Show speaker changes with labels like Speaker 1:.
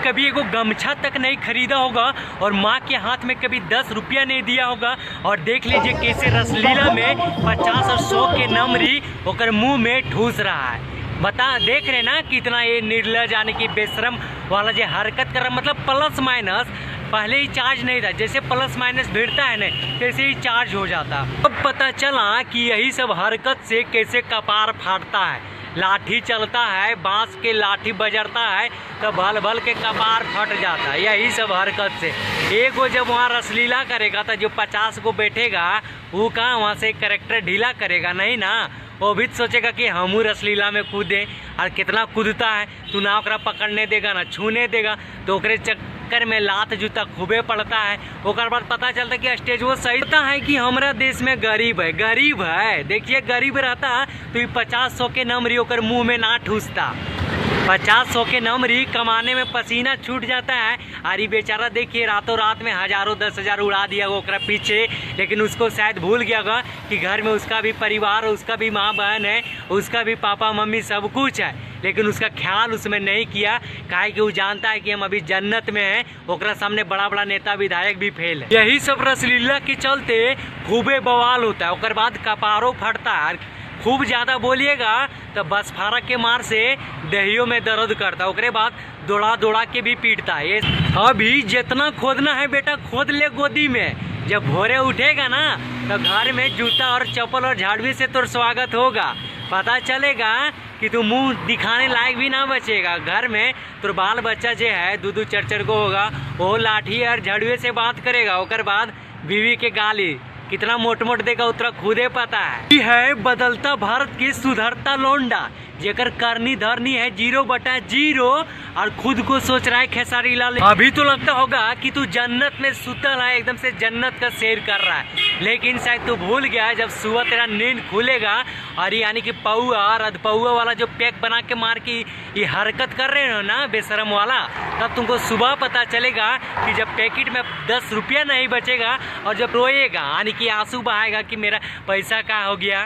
Speaker 1: कभी एगो गमछा तक नहीं खरीदा होगा और माँ के हाथ में कभी 10 रुपया नहीं दिया होगा। और देख लीजिए कैसे रसलीला में 50 और 100 के नमरी होकर मुंह में ठूस रहा है। देख रहे ना कितना ये निर्लज यानी कि बेशरम वाला जो हरकत कर रहा, मतलब प्लस माइनस पहले ही चार्ज नहीं था, जैसे प्लस माइनस भिड़ता है ना कैसे ही चार्ज हो जाता। अब पता चला कि यही सब हरकत से कैसे कपार फाटता है। लाठी चलता है, बांस के लाठी बजरता है तो भल भल के कपार फट जाता है यही सब हरकत से। एक वो जब वहाँ रसलीला करेगा तो जो 50 को बैठेगा वो कहाँ वहाँ से कैरेक्टर ढीला करेगा, नहीं ना। वो भी सोचेगा कि हमू रसलीला में कूदे, और कितना कूदता है, तू ना ओकरा पकड़ने देगा ना छूने देगा, तो ओकरे चक्कर में लात जूता खूबे पड़ता है। ओकर बाद पता चलता कि स्टेज वो सही होता है कि हमारा देश में गरीब है। देखिए गरीब रहता तो 50-100 के नमरी ओकर मुँह में ना ठूसता। 50-100 के नमरी कमाने में पसीना छूट जाता है। अरे बेचारा देखिए रातों रात में हजारों 10,000 उड़ा दिया ओकरा पीछे, लेकिन उसको शायद भूल गया होगा कि घर में उसका भी परिवार, उसका भी माँ बहन है, उसका भी पापा मम्मी सब कुछ है, लेकिन उसका ख्याल उसमें नहीं किया। काहे कि वो जानता है कि हम अभी जन्नत में हैं, ओकरा सामने बड़ा बड़ा नेता विधायक भी फेल है। यही सब रसलीला के चलते खूबे बवाल होता है। ओकर बाद कपारों फटता है। खूब ज़्यादा बोलिएगा तो बसफारा के मार से दहियों में दर्द करता है। ओकरे बाद दौड़ा दौड़ा के भी पीटता है। अभी जितना खोदना है बेटा खोद ले गोदी में, जब भोरे उठेगा ना तो घर में जूता और चप्पल और झाड़ू से तो स्वागत होगा। पता चलेगा कि तू मुंह दिखाने लायक भी ना बचेगा। घर में तो बाल बच्चा जो है 2-2 4-4 को होगा, वो लाठी और झाड़ू से बात करेगा। ओकर बाद बीवी के गाली कितना मोट देगा उतना खुदे पता है। ये है बदलता भारत की सुधरता लौंडा, जेकर करनी धरनी है 0/0 और खुद को सोच रहा है खेसारी लाल। अभी तो लगता होगा कि तू जन्नत में सुतल है, एकदम से जन्नत का सैर कर रहा है, लेकिन शायद तू भूल गया है जब सुबह तेरा नींद खुलेगा और यानी कि पौआ और अधपौआ वाला जो पैक बना के मार की ये हरकत कर रहे हो ना बेशरम वाला, तब तुमको सुबह पता चलेगा कि जब पैकेट में 10 रुपया नहीं बचेगा और जब रोएगा यानी कि आंसू बहाएगा कि मेरा पैसा क्या हो गया।